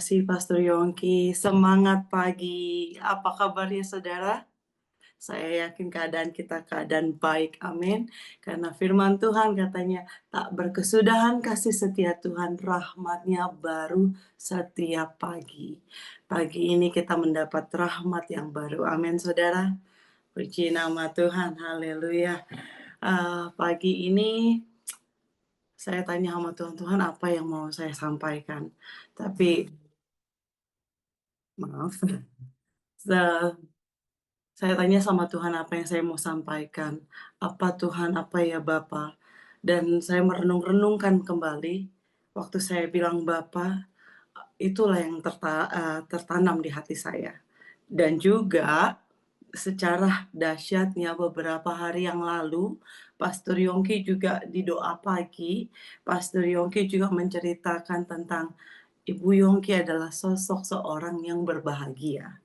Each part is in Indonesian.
kasih Pastor Yongki. Semangat pagi. Apa kabarnya saudara? Saya yakin keadaan kita keadaan baik. Amin. Karena firman Tuhan katanya, tak berkesudahan kasih setia Tuhan, rahmatnya baru setiap pagi. Pagi ini kita mendapat rahmat yang baru. Amin saudara. Puji nama Tuhan. Haleluya. Pagi ini saya tanya sama Tuhan, Tuhan apa yang mau saya sampaikan? Tapi maaf, saya tanya sama Tuhan apa yang saya mau sampaikan. Apa Tuhan, apa ya Bapa? Dan saya merenung-renungkan kembali, waktu saya bilang Bapa, itulah yang tertanam di hati saya. Dan juga secara dahsyatnya beberapa hari yang lalu, Pastor Yongki juga di doa pagi, Pastor Yongki juga menceritakan tentang Ibu Yongki adalah sosok seorang yang berbahagia.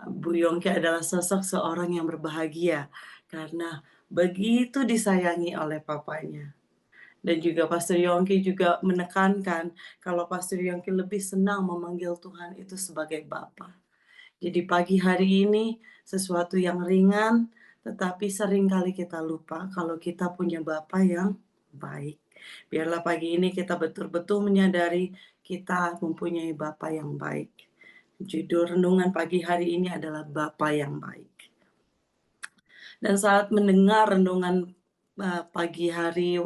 Bu Yongki adalah sosok seorang yang berbahagia karena begitu disayangi oleh papanya. Dan juga Pastor Yongki juga menekankan kalau Pastor Yongki lebih senang memanggil Tuhan itu sebagai Bapa. Jadi pagi hari ini sesuatu yang ringan, tetapi seringkali kita lupa kalau kita punya Bapa yang baik. Biarlah pagi ini kita betul-betul menyadari kita mempunyai Bapa yang baik. Judul renungan pagi hari ini adalah Bapa yang baik. Dan saat mendengar renungan pagi hari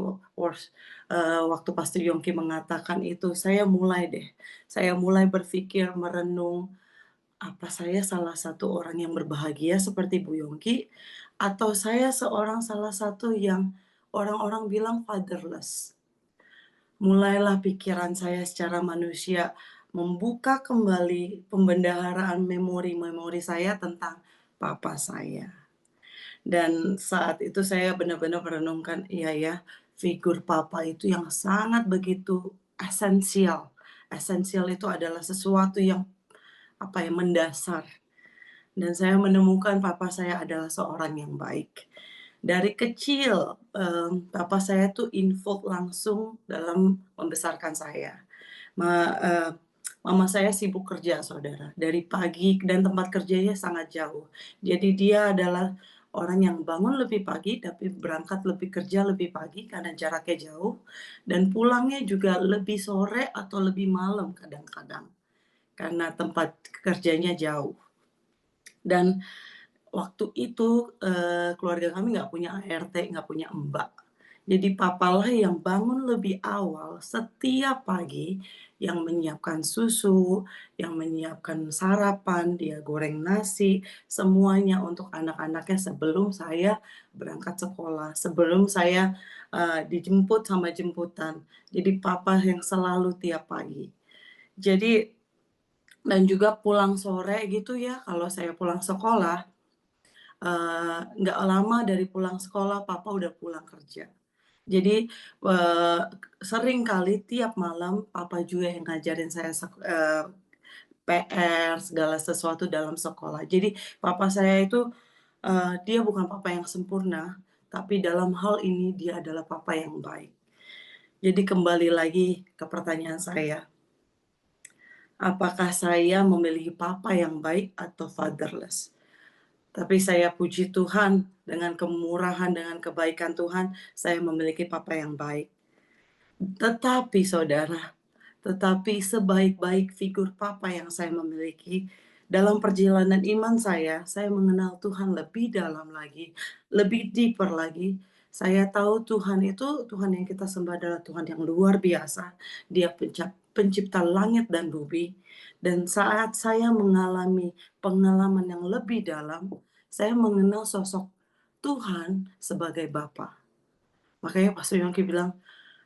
waktu Pastor Yongki mengatakan itu, saya mulai berpikir merenung, apa saya salah satu orang yang berbahagia seperti Bu Yongki, atau saya salah satu yang orang-orang bilang fatherless. Mulailah pikiran saya secara manusia membuka kembali pembendaharaan memori-memori saya tentang papa saya. Dan saat itu saya benar-benar merenungkan, iya ya, figur papa itu yang sangat begitu esensial. Esensial itu adalah sesuatu yang mendasar. Dan saya menemukan papa saya adalah seorang yang baik. Dari kecil, papa saya tuh involved langsung dalam membesarkan saya. Mama saya sibuk kerja, saudara, dari pagi dan tempat kerjanya sangat jauh. Jadi dia adalah orang yang bangun lebih pagi, tapi berangkat kerja lebih pagi karena jaraknya jauh, dan pulangnya juga lebih sore atau lebih malam kadang-kadang, karena tempat kerjanya jauh. Dan waktu itu, keluarga kami nggak punya ART, nggak punya mbak. Jadi papalah yang bangun lebih awal setiap pagi, yang menyiapkan susu, yang menyiapkan sarapan, dia goreng nasi, semuanya untuk anak-anaknya sebelum saya berangkat sekolah, sebelum saya, dijemput sama jemputan. Jadi papa yang selalu tiap pagi. Jadi dan juga pulang sore gitu ya, kalau saya pulang sekolah, nggak lama dari pulang sekolah papa udah pulang kerja. Jadi, sering kali tiap malam papa juga yang ngajarin saya PR, segala sesuatu dalam sekolah. Jadi papa saya itu, dia bukan papa yang sempurna, tapi dalam hal ini dia adalah papa yang baik. Jadi kembali lagi ke pertanyaan saya, apakah saya memilih papa yang baik atau fatherless? Tapi saya puji Tuhan, dengan kemurahan, dengan kebaikan Tuhan, saya memiliki papa yang baik. Tetapi saudara, sebaik-baik figur papa yang saya miliki, dalam perjalanan iman saya mengenal Tuhan lebih dalam lagi, lebih deeper lagi. Saya tahu Tuhan itu, Tuhan yang kita sembah adalah Tuhan yang luar biasa. Dia pencipta langit dan bumi. Dan saat saya mengalami pengalaman yang lebih dalam, saya mengenal sosok Tuhan sebagai Bapa. Makanya Pastor Yongki bilang,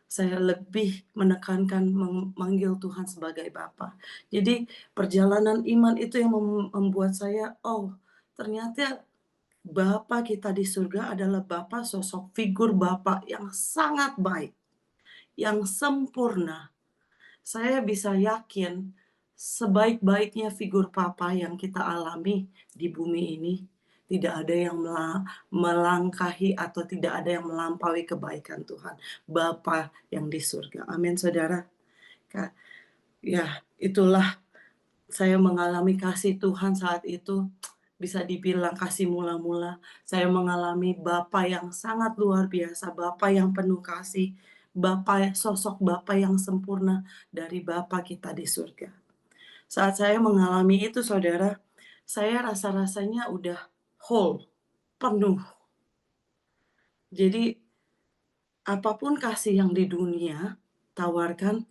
saya lebih menekankan memanggil Tuhan sebagai Bapa. Jadi perjalanan iman itu yang membuat saya, oh ternyata Bapa kita di surga adalah Bapa, sosok figur Bapa yang sangat baik, yang sempurna. Saya bisa yakin sebaik-baiknya figur Papa yang kita alami di bumi ini, tidak ada yang melangkahi atau tidak ada yang melampaui kebaikan Tuhan, Bapa yang di surga. Amin, saudara. Ya, itulah saya mengalami kasih Tuhan saat itu, bisa dibilang kasih mula-mula. Saya mengalami Bapa yang sangat luar biasa, Bapa yang penuh kasih, sosok Bapa yang sempurna dari Bapa kita di surga. Saat saya mengalami itu saudara, saya rasa-rasanya udah whole, penuh. Jadi apapun kasih yang di dunia tawarkan,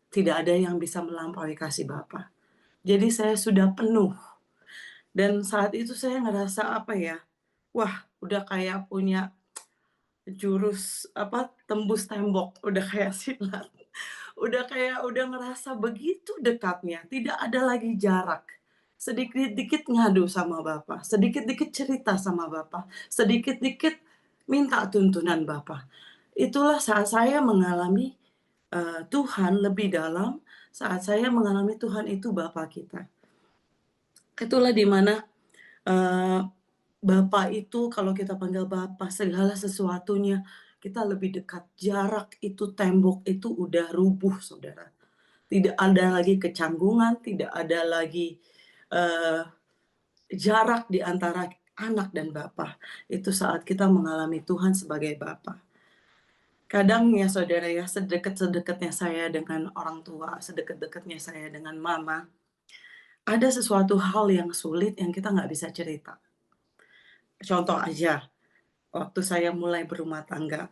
tidak ada yang bisa melampaui kasih Bapa. Jadi saya sudah penuh. Dan saat itu saya ngerasa apa ya, wah udah kayak punya jurus apa, tembus tembok, udah kayak silat. Udah ngerasa begitu dekatnya, tidak ada lagi jarak. Sedikit-dikit ngadu sama Bapak, sedikit-dikit cerita sama Bapak, sedikit-dikit minta tuntunan Bapak. Itulah saat saya mengalami, Tuhan lebih dalam, saat saya mengalami Tuhan itu Bapa kita. Itulah di mana Eee, Bapa itu kalau kita panggil Bapa, segala sesuatunya kita lebih dekat. Jarak itu, tembok itu udah rubuh, Saudara. Tidak ada lagi kecanggungan, tidak ada lagi, eee, jarak di antara anak dan Bapa. Itu saat kita mengalami Tuhan sebagai Bapa. Kadang ya, Saudara ya, sedekat-sedekatnya saya dengan orang tua, sedekat-dekatnya saya dengan mama, ada sesuatu hal yang sulit yang kita nggak bisa cerita. Contoh aja, waktu saya mulai berumah tangga,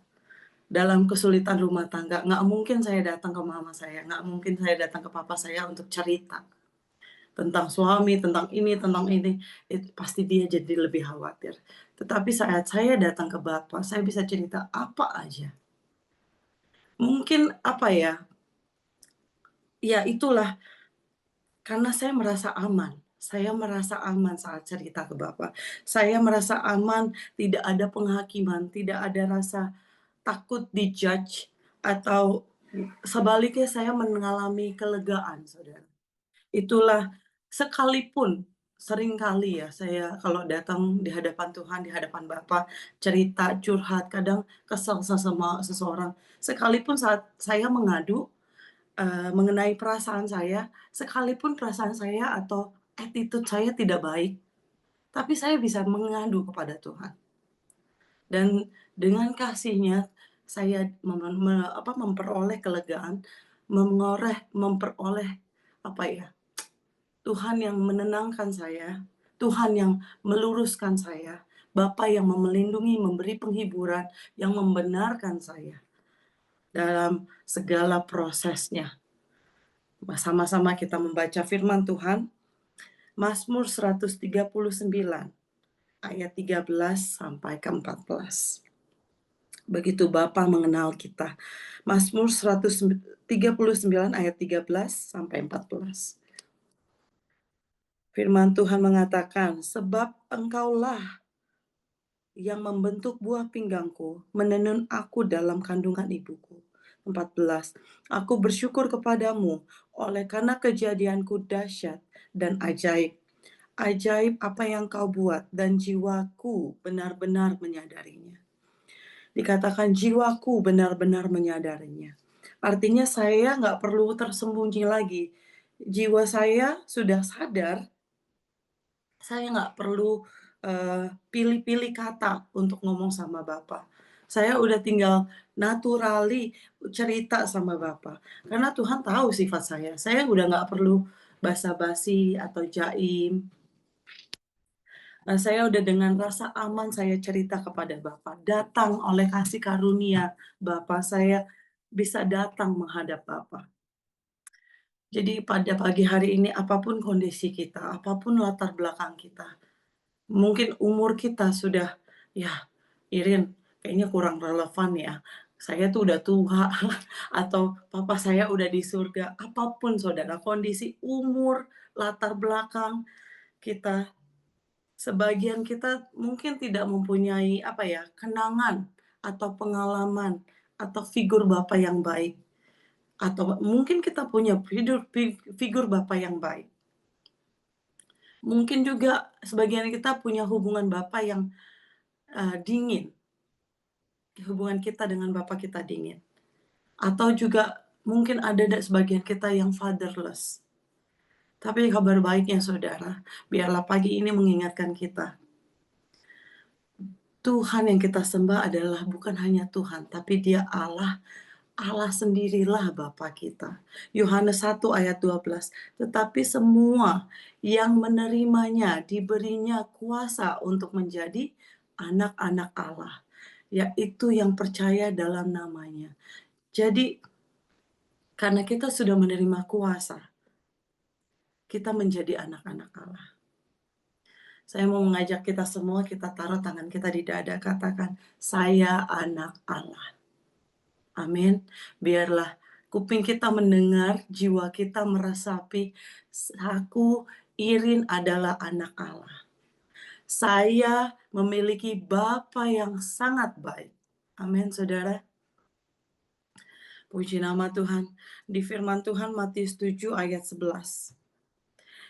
dalam kesulitan rumah tangga, nggak mungkin saya datang ke mama saya, nggak mungkin saya datang ke papa saya untuk cerita tentang suami, tentang ini, itu pasti dia jadi lebih khawatir. Tetapi saat saya datang ke bapak, saya bisa cerita apa aja. Mungkin apa ya, ya itulah, karena saya merasa aman saat cerita ke bapak. Saya merasa aman, tidak ada penghakiman, tidak ada rasa takut di-judge atau sebaliknya saya mengalami kelegaan, Saudara. Itulah sekalipun seringkali ya saya kalau datang di hadapan Tuhan, di hadapan Bapa, cerita, curhat, kadang kesel sama seseorang. Sekalipun saat saya mengadu, mengenai perasaan saya, sekalipun perasaan saya atau attitude saya tidak baik, tapi saya bisa mengadu kepada Tuhan. Dan dengan kasihnya saya memperoleh kelegaan, memperoleh, apa ya, Tuhan yang menenangkan saya, Tuhan yang meluruskan saya, Bapa yang melindungi, memberi penghiburan, yang membenarkan saya dalam segala prosesnya. Sama-sama kita membaca firman Tuhan, Mazmur 139 ayat 13 sampai ke 14. Begitu Bapa mengenal kita. Mazmur 139 ayat 13 sampai 14. Firman Tuhan mengatakan, "Sebab Engkaulah yang membentuk buah pinggangku, menenun aku dalam kandungan ibuku." 14. Aku bersyukur kepadamu oleh karena kejadianku dahsyat dan ajaib. Ajaib apa yang kau buat dan jiwaku benar-benar menyadarinya. Dikatakan jiwaku benar-benar menyadarinya. Artinya saya nggak perlu tersembunyi lagi. Jiwa saya sudah sadar, saya nggak perlu pilih-pilih kata untuk ngomong sama Bapak. Saya udah tinggal naturally cerita sama Bapak. Karena Tuhan tahu sifat saya. Saya udah nggak perlu basa-basi atau jaim. Saya udah dengan rasa aman saya cerita kepada Bapak. Datang oleh kasih karunia Bapak, saya bisa datang menghadap Bapak. Jadi pada pagi hari ini apapun kondisi kita, apapun latar belakang kita, mungkin umur kita sudah, ya Irin kayaknya kurang relevan ya, saya tuh udah tua atau papa saya udah di surga, apapun saudara, kondisi umur, latar belakang kita, sebagian kita mungkin tidak mempunyai apa ya, kenangan atau pengalaman atau figur bapak yang baik, atau mungkin kita punya figur bapak yang baik. Mungkin juga sebagian kita punya hubungan bapak yang dingin, hubungan kita dengan bapak kita dingin. Atau juga Mungkin ada sebagian kita yang fatherless. Tapi kabar baiknya saudara, biarlah pagi ini mengingatkan kita, Tuhan yang kita sembah adalah bukan hanya Tuhan, tapi Dia Allah. Allah sendirilah Bapa kita. Yohanes 1 ayat 12. Tetapi semua yang menerimanya diberinya kuasa untuk menjadi anak-anak Allah, yaitu yang percaya dalam namanya. Jadi karena kita sudah menerima kuasa, kita menjadi anak-anak Allah. Saya mau mengajak kita semua, kita taruh tangan kita di dada, katakan, saya anak Allah. Amin. Biarlah kuping kita mendengar, jiwa kita meresapi, aku Irin adalah anak Allah. Saya memiliki Bapa yang sangat baik. Amin, saudara. Puji nama Tuhan. Di firman Tuhan Matius 7 ayat 11.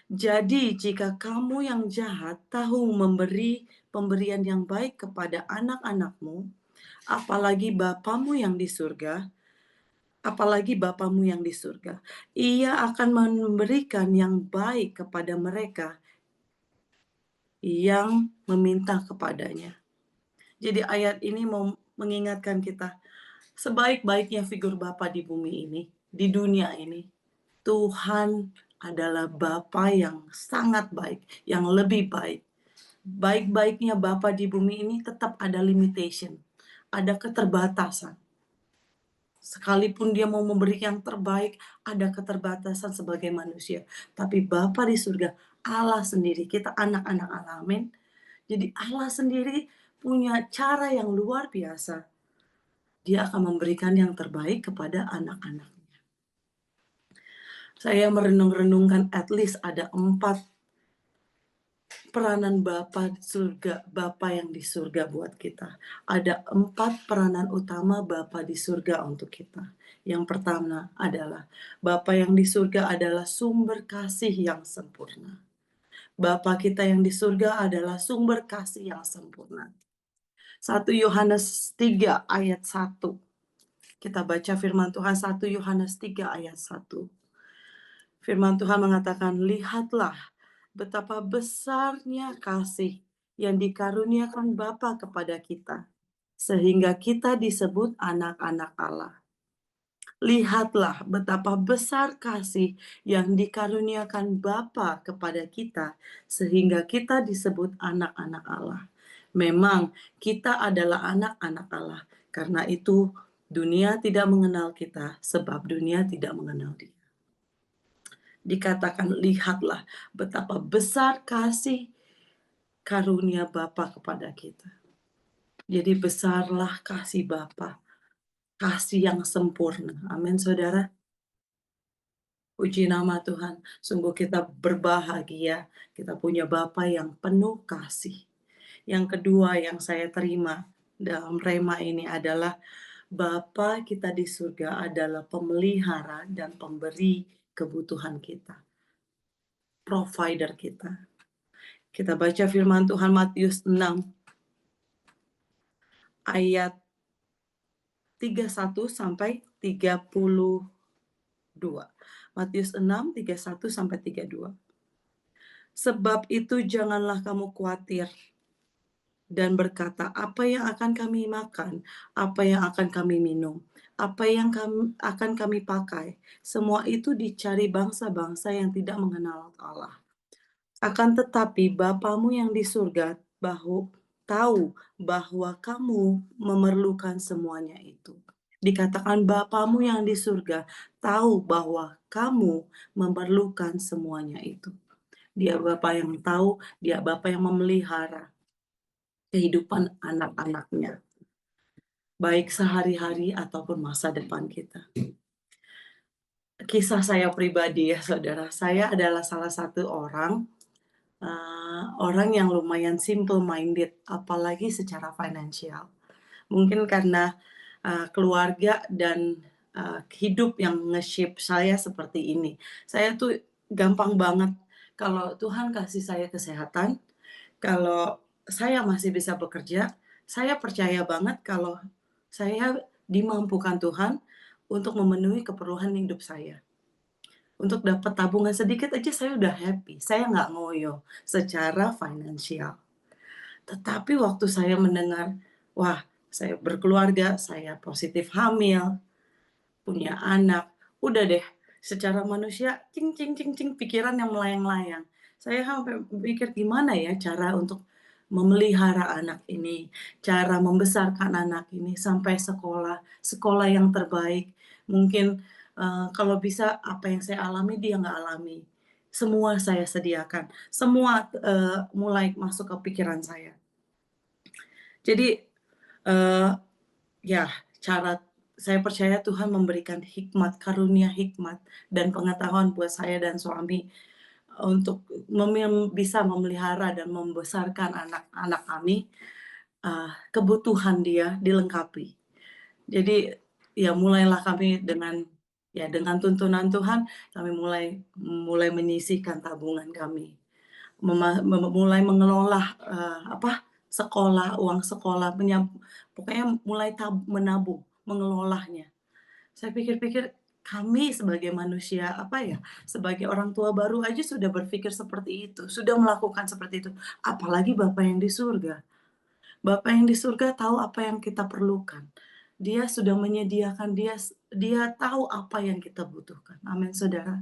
Jadi jika kamu yang jahat tahu memberi pemberian yang baik kepada anak-anakmu, apalagi Bapamu yang di surga, ia akan memberikan yang baik kepada mereka yang meminta kepadanya. Jadi ayat ini mau mengingatkan kita, sebaik-baiknya figur Bapa di bumi ini, di dunia ini, Tuhan adalah Bapa yang sangat baik, yang lebih baik. Baik-baiknya Bapa di bumi ini tetap ada limitation, ada keterbatasan. Sekalipun dia mau memberi yang terbaik, ada keterbatasan sebagai manusia. Tapi Bapa di surga, Allah sendiri, kita anak-anak Allah, amin. Jadi Allah sendiri punya cara yang luar biasa. Dia akan memberikan yang terbaik kepada anak-anaknya. Saya merenung-renungkan at least ada 4 peranan Bapa surga, Bapa yang di surga buat kita. Ada 4 peranan utama Bapa di surga untuk kita. Yang pertama adalah Bapa yang di surga adalah sumber kasih yang sempurna. Bapa kita yang di surga adalah sumber kasih yang sempurna. 1 Yohanes 3 ayat 1. Kita baca firman Tuhan 1 Yohanes 3 ayat 1. Firman Tuhan mengatakan, lihatlah betapa besarnya kasih yang dikaruniakan Bapa kepada kita, sehingga kita disebut anak-anak Allah. Lihatlah betapa besar kasih yang dikaruniakan Bapa kepada kita, sehingga kita disebut anak-anak Allah. Memang kita adalah anak-anak Allah, karena itu dunia tidak mengenal kita, sebab dunia tidak mengenal Dia. Dikatakan, lihatlah betapa besar kasih karunia Bapa kepada kita. Jadi besarlah kasih Bapa, kasih yang sempurna. Amin, saudara. Puji nama Tuhan. Sungguh kita berbahagia, kita punya Bapa yang penuh kasih. Yang kedua yang saya terima dalam rema ini adalah Bapa kita di surga adalah pemelihara dan pemberi kebutuhan kita, provider kita. Kita baca firman Tuhan Matius 6 ayat 31 sampai 32. Matius 6, 31 sampai 32. Sebab itu janganlah kamu khawatir dan berkata, apa yang akan kami makan, apa yang akan kami minum, apa yang akan kami pakai. Semua itu dicari bangsa-bangsa yang tidak mengenal Allah. Akan tetapi Bapamu yang di surga tahu bahwa kamu memerlukan semuanya itu. Dikatakan Bapamu yang di surga tahu bahwa kamu memerlukan semuanya itu. Dia Bapa yang tahu, Dia Bapa yang memelihara kehidupan anak-anaknya, baik sehari-hari ataupun masa depan kita. Kisah saya pribadi ya saudara, saya adalah salah satu orang yang lumayan simple minded, apalagi secara finansial. Mungkin karena keluarga dan hidup yang nge-shape saya seperti ini. Saya tuh gampang banget kalau Tuhan kasih saya kesehatan, kalau saya masih bisa bekerja, saya percaya banget kalau saya dimampukan Tuhan untuk memenuhi keperluan hidup saya. Untuk dapat tabungan sedikit aja saya udah happy, saya nggak ngoyo secara finansial. Tetapi waktu saya mendengar, wah, saya berkeluarga, saya positif hamil, punya anak, udah deh, secara manusia cing cing cing cing pikiran yang melayang-layang. Saya sampai mikir gimana ya cara untuk memelihara anak ini, cara membesarkan anak ini sampai sekolah, sekolah yang terbaik. Mungkin, kalau bisa apa yang saya alami dia nggak alami. Semua saya sediakan, semua, mulai masuk ke pikiran saya. Jadi, eee, ya cara saya percaya Tuhan memberikan hikmat, karunia hikmat dan pengetahuan buat saya dan suami untuk bisa memelihara dan membesarkan anak-anak kami, kebutuhan dia dilengkapi. Jadi, ya mulailah kami dengan tuntunan Tuhan, kami mulai mulai menyisihkan tabungan kami. Mulai mengelola, sekolah, uang sekolah, pokoknya mulai menabung, mengelolanya. Saya pikir-pikir, kami sebagai manusia, sebagai orang tua baru aja sudah berpikir seperti itu, sudah melakukan seperti itu, apalagi Bapa yang di surga. Bapa yang di surga tahu apa yang kita perlukan. Dia sudah menyediakan, dia tahu apa yang kita butuhkan. Amin, saudara.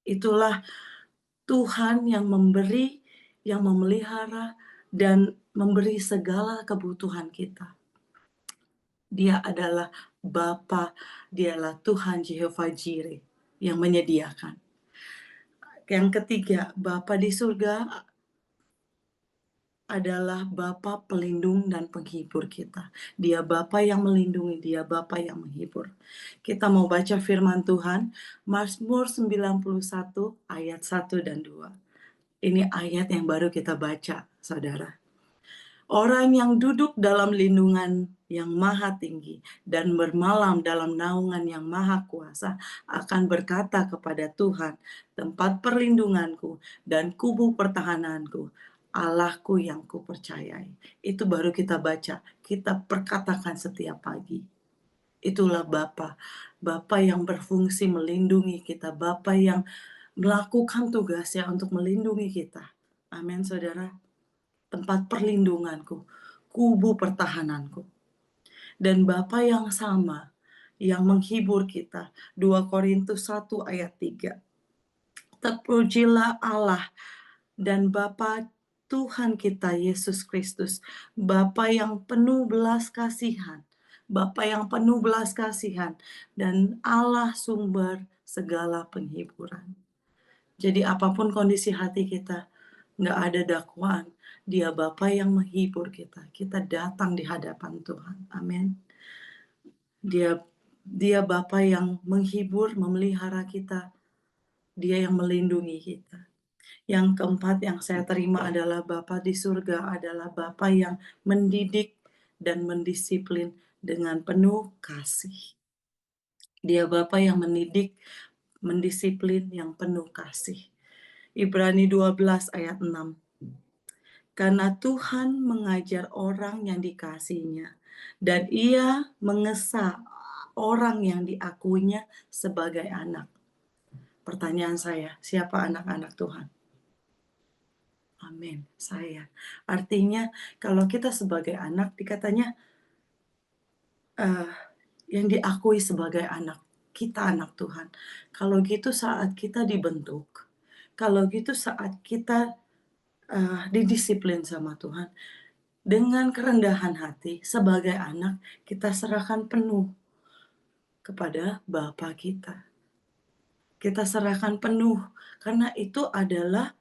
Itulah Tuhan yang memberi, yang memelihara, dan memberi segala kebutuhan kita. Dia adalah Bapa, dialah Tuhan Jehovah Jireh yang menyediakan. Yang ketiga, Bapa di surga adalah Bapa pelindung dan penghibur kita. Dia Bapa yang melindungi, dia Bapa yang menghibur. Kita mau baca firman Tuhan, Mazmur 91 ayat 1 dan 2. Ini ayat yang baru kita baca, saudara. Orang yang duduk dalam lindungan yang maha tinggi dan bermalam dalam naungan yang maha kuasa akan berkata kepada Tuhan, tempat perlindunganku dan kubu pertahananku, Allahku yang kupercayai. Itu baru kita baca, kita perkatakan setiap pagi. Itulah Bapa, Bapa yang berfungsi melindungi kita, Bapa yang melakukan tugasnya untuk melindungi kita. Amin, saudara. Tempat perlindunganku, kubu pertahananku. Dan Bapa yang sama, yang menghibur kita. 2 Korintus 1 ayat 3. Terpujilah Allah dan Bapa Tuhan kita Yesus Kristus, Bapa yang penuh belas kasihan, Bapa yang penuh belas kasihan, dan Allah sumber segala penghiburan. Jadi apapun kondisi hati kita, nggak ada dakwaan. Dia Bapa yang menghibur kita. Kita datang di hadapan Tuhan. Amin. Dia dia Bapa yang menghibur, memelihara kita. Dia yang melindungi kita. Yang keempat yang saya terima adalah Bapa di surga adalah Bapa yang mendidik dan mendisiplin dengan penuh kasih. Dia Bapa yang mendidik, mendisiplin yang penuh kasih. Ibrani 12 ayat 6. Karena Tuhan mengajar orang yang dikasihinya, dan ia mengesah orang yang diakuinya sebagai anak. Pertanyaan saya, siapa anak-anak Tuhan? Amin, saya. Artinya kalau kita sebagai anak, dikatanya yang diakui sebagai anak, kita anak Tuhan. Kalau gitu saat kita dibentuk, kalau gitu saat kita didisiplin sama Tuhan, dengan kerendahan hati sebagai anak, kita serahkan penuh kepada Bapa kita. Kita serahkan penuh, karena itu adalah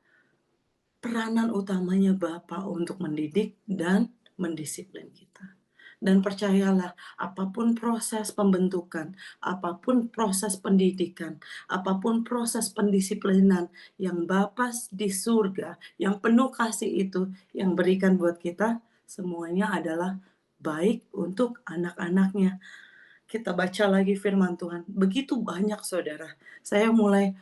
peranan utamanya Bapa untuk mendidik dan mendisiplin kita. Dan percayalah, apapun proses pembentukan, apapun proses pendidikan, apapun proses pendisiplinan yang Bapa di surga, yang penuh kasih itu, yang berikan buat kita, semuanya adalah baik untuk anak-anaknya. Kita baca lagi firman Tuhan. Begitu banyak, saudara. Saya mulai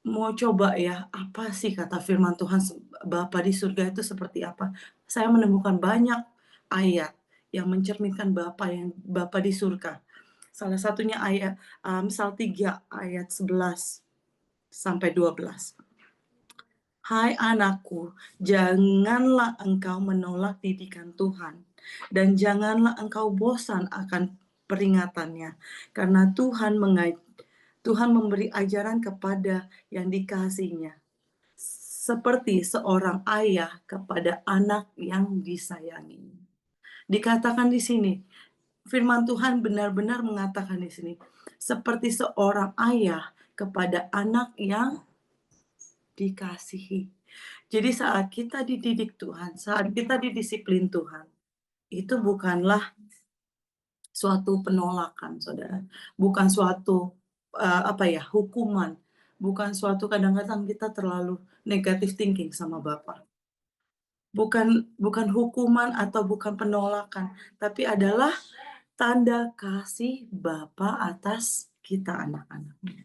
mau coba ya, apa sih kata firman Tuhan Bapa di surga itu seperti apa? Saya menemukan banyak ayat yang mencerminkan Bapa di surga. Salah satunya Amsal 3 ayat 11-12. Hai anakku, janganlah engkau menolak didikan Tuhan, dan janganlah engkau bosan akan peringatannya, karena Tuhan memberi ajaran kepada yang dikasihinya, seperti seorang ayah kepada anak yang disayangi. Dikatakan di sini, firman Tuhan benar-benar mengatakan di sini, seperti seorang ayah kepada anak yang dikasihi. Jadi saat kita dididik Tuhan, saat kita didisiplin Tuhan, itu bukanlah suatu penolakan, Saudara. Bukan suatu, hukuman. Bukan suatu kadang-kadang kita terlalu negative thinking sama Bapak. Bukan bukan hukuman atau bukan penolakan, tapi adalah tanda kasih Bapa atas kita anak-anaknya.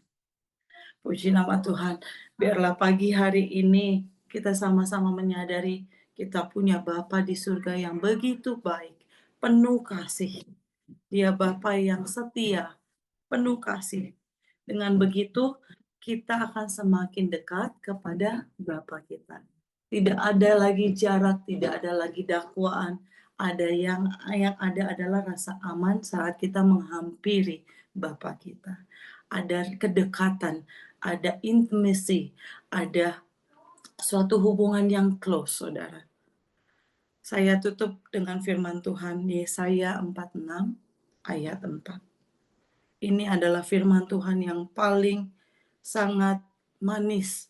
Puji nama Tuhan. Biarlah pagi hari ini kita sama-sama menyadari kita punya Bapa di surga yang begitu baik, penuh kasih. Dia Bapa yang setia, penuh kasih. Dengan begitu, kita akan semakin dekat kepada Bapa kita. Tidak ada lagi jarak, tidak ada lagi dakwaan. Ada yang ada adalah rasa aman saat kita menghampiri Bapa kita. Ada kedekatan, ada intimacy, ada suatu hubungan yang close, Saudara. Saya tutup dengan firman Tuhan Yesaya 46 ayat 4. Ini adalah firman Tuhan yang paling sangat manis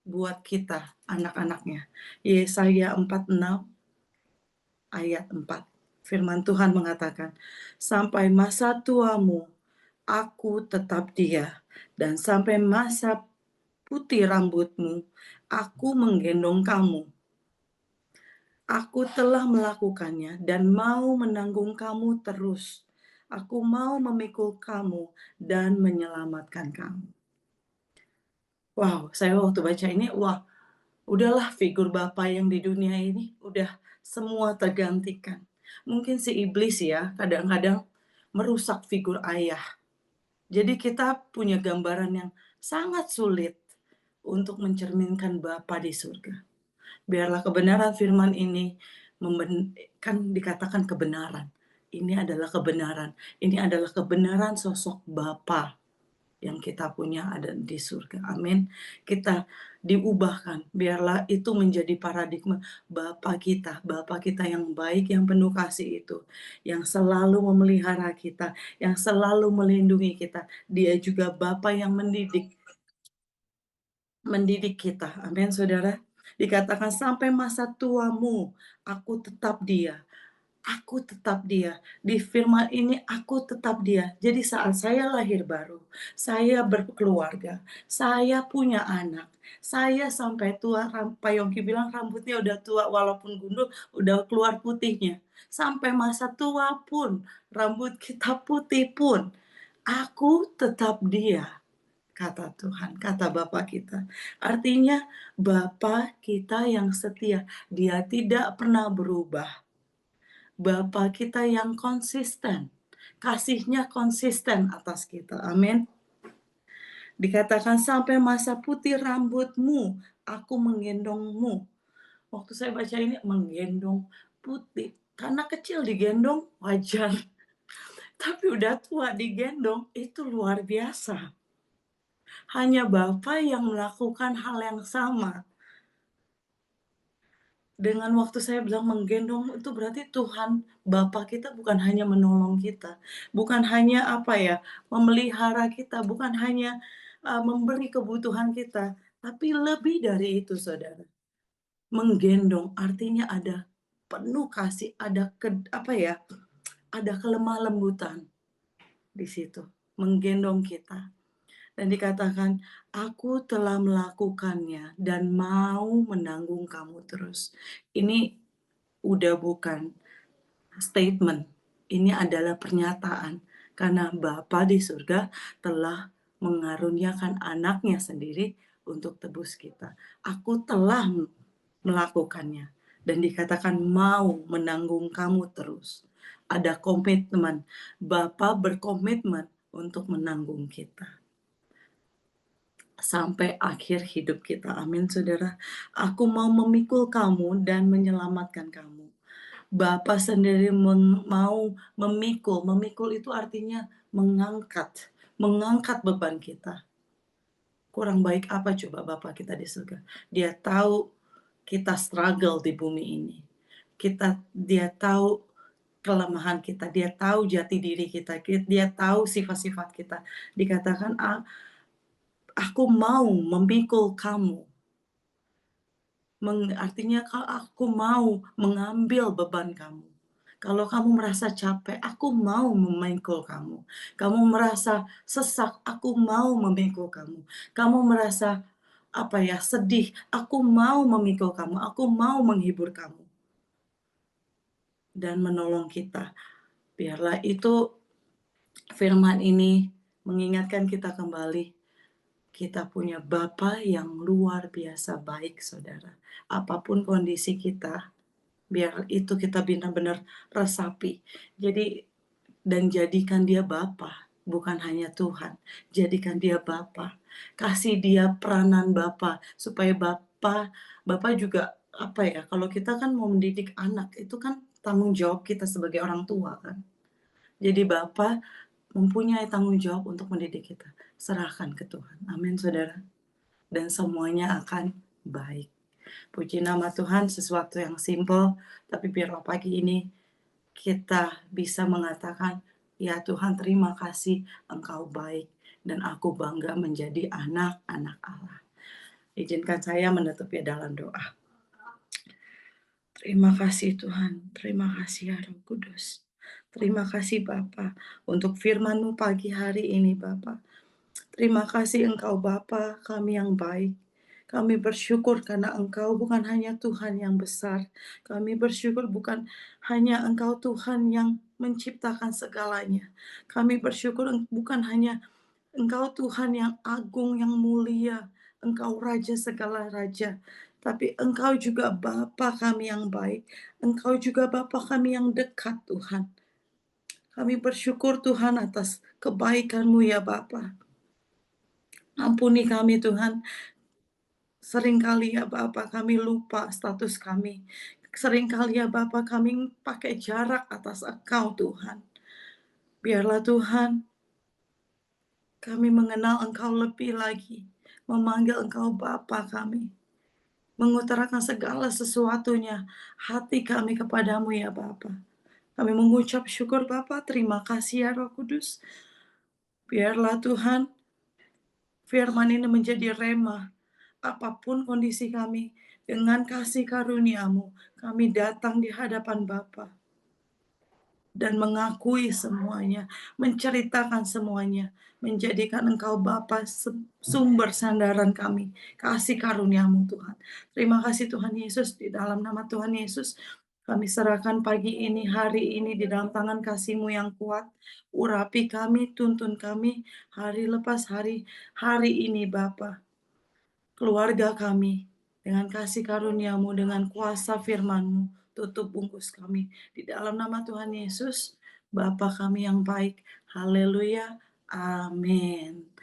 buat kita, anak-anaknya. Yesaya 46 ayat 4. Firman Tuhan mengatakan, sampai masa tuamu, aku tetap dia, dan sampai masa putih rambutmu, aku menggendong kamu. Aku telah melakukannya dan mau menanggung kamu terus. Aku mau memikul kamu dan menyelamatkan kamu. Wow, saya waktu baca ini, udahlah figur Bapa yang di dunia ini, udah semua tergantikan. Mungkin si iblis ya, kadang-kadang merusak figur ayah. Jadi kita punya gambaran yang sangat sulit untuk mencerminkan Bapa di surga. Biarlah kebenaran firman ini kan dikatakan kebenaran. Ini adalah kebenaran. Ini adalah kebenaran sosok Bapa yang kita punya ada di surga. Amin. Kita diubahkan. Biarlah itu menjadi paradigma Bapa kita yang baik, yang penuh kasih itu, yang selalu memelihara kita, yang selalu melindungi kita. Dia juga Bapa yang mendidik kita. Amin, Saudara. Dikatakan sampai masa tuamu, aku tetap dia. Aku tetap dia. Di firman ini aku tetap dia. Jadi saat saya lahir baru, saya berkeluarga, saya punya anak, saya sampai tua, Pak Yongki bilang rambutnya udah tua walaupun gundul, udah keluar putihnya. Sampai masa tua pun, rambut kita putih pun, aku tetap dia, kata Tuhan, kata Bapa kita. Artinya Bapa kita yang setia, dia tidak pernah berubah. Bapa kita yang konsisten, kasihnya konsisten atas kita, amin. Dikatakan sampai masa putih rambutmu, aku menggendongmu. Waktu saya baca ini, menggendong putih, karena kecil digendong wajar, tapi udah tua digendong itu luar biasa. Hanya Bapa yang melakukan hal yang sama. Dengan waktu saya bilang menggendong itu berarti Tuhan Bapa kita bukan hanya menolong kita, bukan hanya memelihara kita, bukan hanya memberi kebutuhan kita, tapi lebih dari itu, Saudara. Menggendong artinya ada penuh kasih, ada kelemah lembutan di situ, menggendong kita. Dan dikatakan, aku telah melakukannya dan mau menanggung kamu terus. Ini udah bukan statement, ini adalah pernyataan. Karena Bapa di surga telah mengaruniakan anaknya sendiri untuk tebus kita. Aku telah melakukannya. Dan dikatakan mau menanggung kamu terus. ada komitmen. Bapa berkomitmen untuk menanggung kita sampai akhir hidup kita. Amin, saudara. Aku mau memikul kamu dan menyelamatkan kamu. Bapa sendiri mau memikul. Memikul itu artinya mengangkat, mengangkat beban kita. Kurang baik apa coba Bapa kita di surga? Dia tahu kita struggle di bumi ini. Dia tahu kelemahan kita, dia tahu jati diri kita, dia tahu sifat-sifat kita. Dikatakan, aku mau memikul kamu. Artinya kalau aku mau mengambil beban kamu. Kalau kamu merasa capek, aku mau memikul kamu. Kamu merasa sesak, aku mau memikul kamu. Kamu merasa sedih, aku mau memikul kamu. Aku mau menghibur kamu dan menolong kita. Biarlah itu firman ini mengingatkan kita kembali, kita punya Bapa yang luar biasa baik, saudara. Apapun kondisi kita, biar itu kita benar-benar resapi. Dan jadikan dia Bapa, bukan hanya Tuhan. Jadikan dia Bapa. Kasih dia peranan Bapa, supaya Bapa juga kalau kita kan mau mendidik anak, itu kan tanggung jawab kita sebagai orang tua kan. Jadi Bapa mempunyai tanggung jawab untuk mendidik kita. Serahkan ke Tuhan. Amin, saudara. Dan semuanya akan baik. Puji nama Tuhan, sesuatu yang simple, tapi biarlah pagi ini kita bisa mengatakan, ya Tuhan terima kasih Engkau baik, dan aku bangga menjadi anak-anak Allah. Izinkan saya menutup dalam doa. Terima kasih Tuhan, terima kasih ya Roh Kudus. Terima kasih Bapa untuk firman-Mu pagi hari ini Bapa. Terima kasih Engkau Bapa kami yang baik. Kami bersyukur karena Engkau bukan hanya Tuhan yang besar. Kami bersyukur bukan hanya Engkau Tuhan yang menciptakan segalanya. Kami bersyukur bukan hanya Engkau Tuhan yang agung, yang mulia. Engkau Raja segala Raja. Tapi Engkau juga Bapa kami yang baik. Engkau juga Bapa kami yang dekat Tuhan. Kami bersyukur Tuhan atas kebaikan-Mu ya Bapa. Ampuni kami Tuhan. Seringkali ya Bapa kami lupa status kami. Seringkali ya Bapa kami pakai jarak atas Engkau Tuhan. Biarlah Tuhan kami mengenal Engkau lebih lagi. Memanggil Engkau Bapa kami. Mengutarakan segala sesuatunya hati kami kepadamu ya Bapa. Kami mengucap syukur Bapa, terima kasih ya Roh Kudus. Biarlah Tuhan firman ini menjadi rema. Apapun kondisi kami, dengan kasih karunia-Mu, kami datang di hadapan Bapa dan mengakui semuanya, menceritakan semuanya, menjadikan Engkau Bapa sumber sandaran kami, kasih karunia-Mu Tuhan. Terima kasih Tuhan Yesus, di dalam nama Tuhan Yesus, kami serahkan pagi ini, hari ini di dalam tangan kasih-Mu yang kuat. Urapi kami, tuntun kami, hari lepas hari, hari ini Bapa. Keluarga kami, dengan kasih karunia-Mu, dengan kuasa firman-Mu, tutup bungkus kami. Di dalam nama Tuhan Yesus, Bapa kami yang baik. Haleluya. Amin.